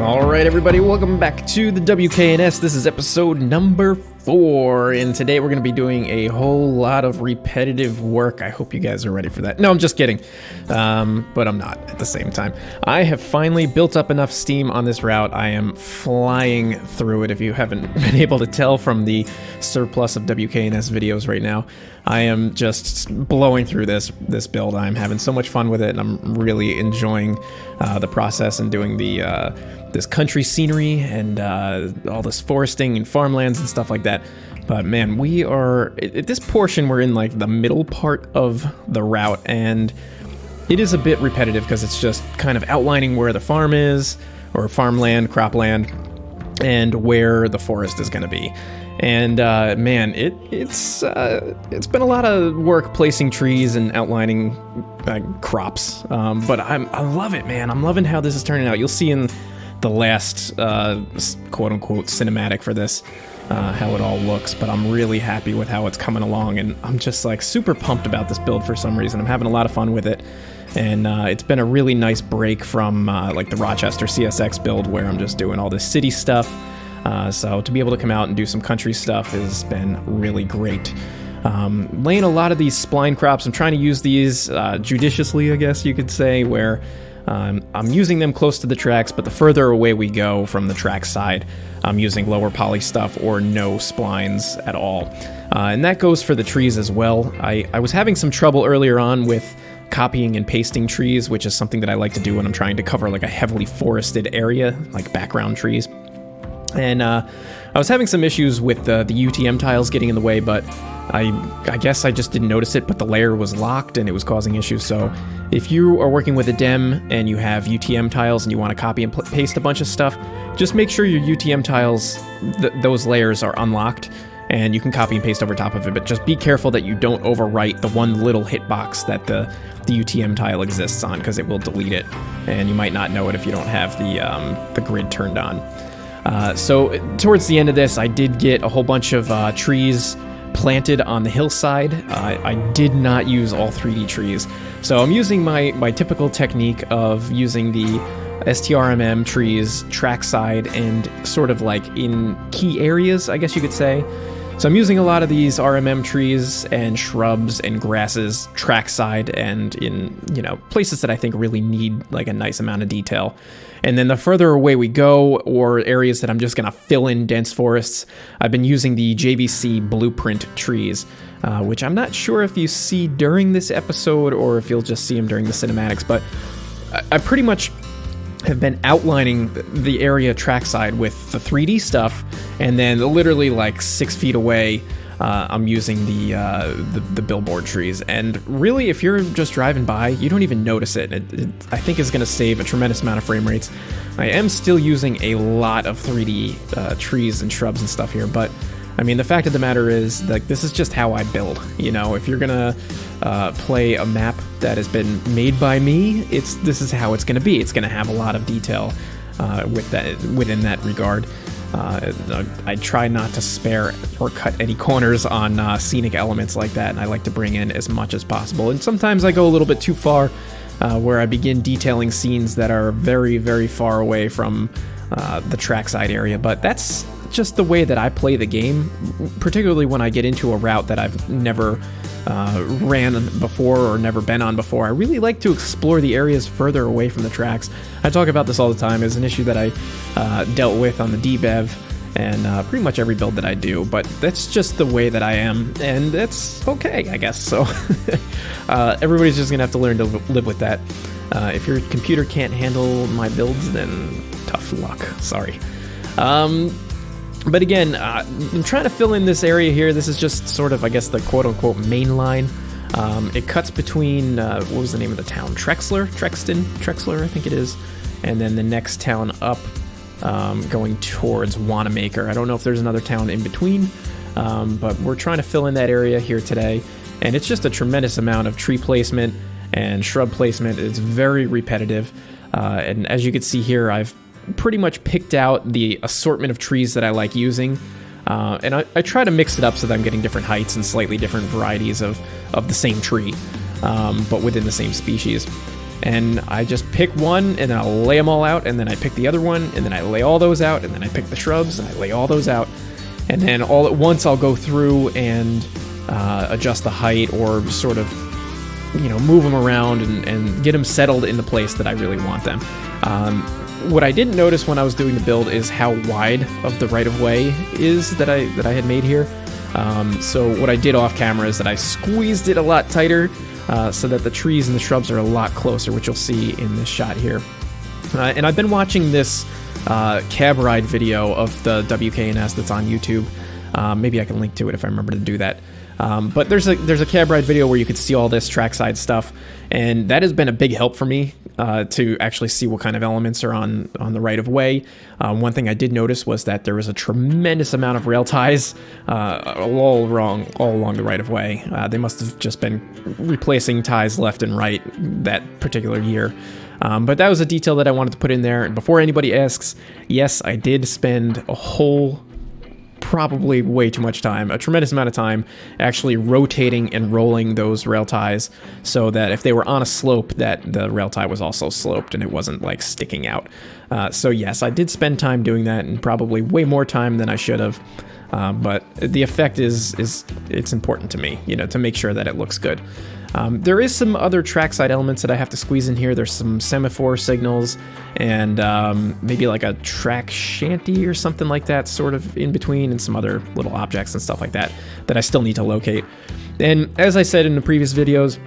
Alright everybody, welcome back to the WKNS. This is episode number 4, and today we're going to be doing a whole lot of repetitive work. I hope you guys are ready for that. No, I'm just kidding, but I'm not at the same time. I have finally built up enough steam on this route. I am flying through it, if you haven't been able to tell from the surplus of WKNS videos right now. I am just blowing through this build. I'm having so much fun with it, and I'm really enjoying the process and doing the this country scenery and all this foresting and farmlands and stuff like that. But man, we are at this portion, we're in like the middle part of the route, and it is a bit repetitive because it's just kind of outlining where the farm is, or farmland, cropland, and where the forest is going to be. And man, it's been a lot of work placing trees and outlining crops, but I love it, man. I'm loving how this is turning out. You'll see in the last quote-unquote cinematic for this how it all looks, but I'm really happy with how it's coming along, and I'm just like super pumped about this build for some reason. I'm having a lot of fun with it, and it's been a really nice break from like the Rochester CSX build where I'm just doing all this city stuff. So to be able to come out and do some country stuff has been really great. Laying a lot of these spline crops, I'm trying to use these judiciously, I guess you could say, where I'm using them close to the tracks, but the further away we go from the track side, I'm using lower poly stuff or no splines at all. And that goes for the trees as well. I was having some trouble earlier on with copying and pasting trees, which is something that I like to do when I'm trying to cover like a heavily forested area, like background trees. And I was having some issues with the UTM tiles getting in the way, but I guess I just didn't notice it, but the layer was locked and it was causing issues. So if you are working with a DEM and you have UTM tiles and you want to copy and paste a bunch of stuff, just make sure your UTM tiles, those layers are unlocked, and you can copy and paste over top of it, but just be careful that you don't overwrite the one little hitbox that the UTM tile exists on, because it will delete it, and you might not know it if you don't have the grid turned on. So towards the end of this, I did get a whole bunch of trees planted on the hillside. I did not use all 3D trees, so I'm using my typical technique of using the STRMM trees trackside and sort of like in key areas, I guess you could say. So I'm using a lot of these RMM trees and shrubs and grasses trackside and in, you know, places that I think really need like a nice amount of detail. And then the further away we go, or areas that I'm just going to fill in dense forests, I've been using the JVC blueprint trees, which I'm not sure if you see during this episode or if you'll just see them during the cinematics, but I pretty much have been outlining the area trackside with the 3D stuff, and then literally like 6 feet away, I'm using the billboard trees. And really, if you're just driving by, you don't even notice it. It I think is going to save a tremendous amount of frame rates. I am still using a lot of 3D trees and shrubs and stuff here, but I mean, the fact of the matter is, like, this is just how I build. You know, if you're gonna play a map that has been made by me, this is how it's gonna be. It's gonna have a lot of detail within that regard. I try not to spare or cut any corners on scenic elements like that, and I like to bring in as much as possible. And sometimes I go a little bit too far, where I begin detailing scenes that are very, very far away from the trackside area, but that's just the way that I play the game, particularly when I get into a route that I've never ran before or never been on before. I really like to explore the areas further away from the tracks. I talk about this all the time as an issue that I dealt with on the DBEV and pretty much every build that I do, but that's just the way that I am, and that's okay, I guess. So everybody's just gonna have to learn to live with that. If your computer can't handle my builds, then tough luck, sorry. But again, I'm trying to fill in this area here. This is just sort of, I guess, the quote-unquote main line. It cuts between, what was the name of the town? Trexler, I think it is. And then the next town up, going towards Wanamaker. I don't know if there's another town in between, but we're trying to fill in that area here today. And it's just a tremendous amount of tree placement and shrub placement. It's very repetitive. And as you can see here, I've pretty much picked out the assortment of trees that I like using, and I try to mix it up so that I'm getting different heights and slightly different varieties of the same tree, but within the same species. and I just pick one and then I'll lay them all out, and then I pick the other one and then I lay all those out, and then I pick the shrubs and I lay all those out, and then all at once I'll go through and adjust the height or sort of, you know, move them around and get them settled in the place that I really want them. What I didn't notice when I was doing the build is how wide of the right-of-way is that I had made here. So what I did off camera is that I squeezed it a lot tighter so that the trees and the shrubs are a lot closer, which you'll see in this shot here. And I've been watching this cab ride video of the WKNS that's on YouTube. Maybe I can link to it if I remember to do that. But there's a cab ride video where you could see all this trackside stuff, and that has been a big help for me to actually see what kind of elements are on the right of way. One thing I did notice was that there was a tremendous amount of rail ties all along the right of way. They must have just been replacing ties left and right that particular year. But that was a detail that I wanted to put in there. And before anybody asks, yes, I did spend probably way too much time, a tremendous amount of time, actually rotating and rolling those rail ties so that if they were on a slope, that the rail tie was also sloped and it wasn't like sticking out. So yes, I did spend time doing that, and probably way more time than I should have. But the effect is it's important to me, you know, to make sure that it looks good. There is some other trackside elements that I have to squeeze in here. There's some semaphore signals and maybe like a track shanty or something like that sort of in between, and some other little objects and stuff like that that I still need to locate. And as I said in the previous videos,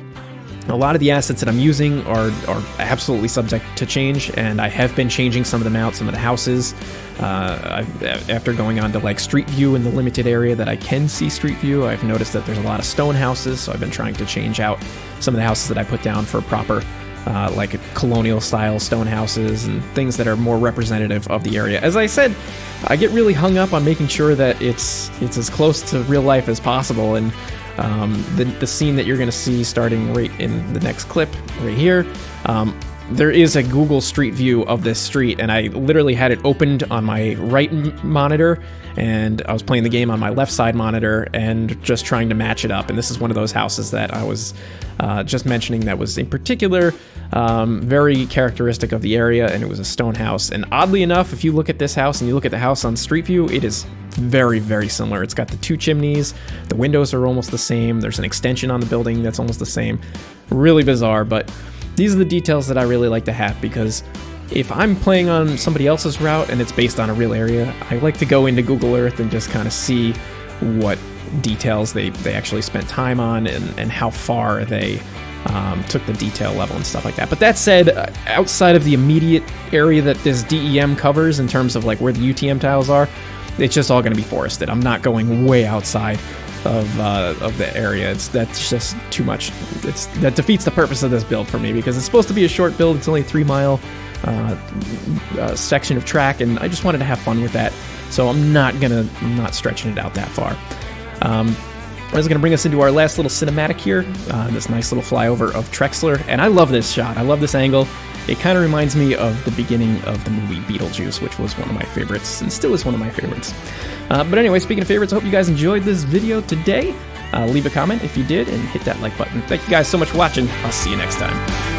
a lot of the assets that I'm using are absolutely subject to change, and I have been changing some of them out, some of the houses. After going on to like Street View in the limited area that I can see Street View, I've noticed that there's a lot of stone houses, so I've been trying to change out some of the houses that I put down for proper like colonial style stone houses and things that are more representative of the area. As I said, I get really hung up on making sure that it's as close to real life as possible, and the scene that you're going to see starting right in the next clip right here, there is a Google Street View of this street, and I literally had it opened on my right monitor, and I was playing the game on my left side monitor and just trying to match it up. And this is one of those houses that I was just mentioning that was in particular very characteristic of the area, and it was a stone house. And oddly enough, if you look at this house and you look at the house on Street View, it is very, very similar. It's got the two chimneys, the windows are almost the same, there's an extension on the building that's almost the same. Really bizarre, but these are the details that I really like to have, because if I'm playing on somebody else's route and it's based on a real area, I like to go into Google Earth and just kind of see what details they actually spent time on, and how far they took the detail level and stuff like that. But that said, outside of the immediate area that this DEM covers in terms of like where the UTM tiles are, it's just all going to be forested. I'm not going way outside of the area. That's just too much. That defeats the purpose of this build for me, because it's supposed to be a short build. It's only a 3-mile section of track, and I just wanted to have fun with that. So I'm not stretching it out that far. That's going to bring us into our last little cinematic here, this nice little flyover of Trexler, and I love this shot. I love this angle. It kind of reminds me of the beginning of the movie Beetlejuice, which was one of my favorites, and still is one of my favorites. But anyway, speaking of favorites, I hope you guys enjoyed this video today. Leave a comment if you did, and hit that like button. Thank you guys so much for watching. I'll see you next time.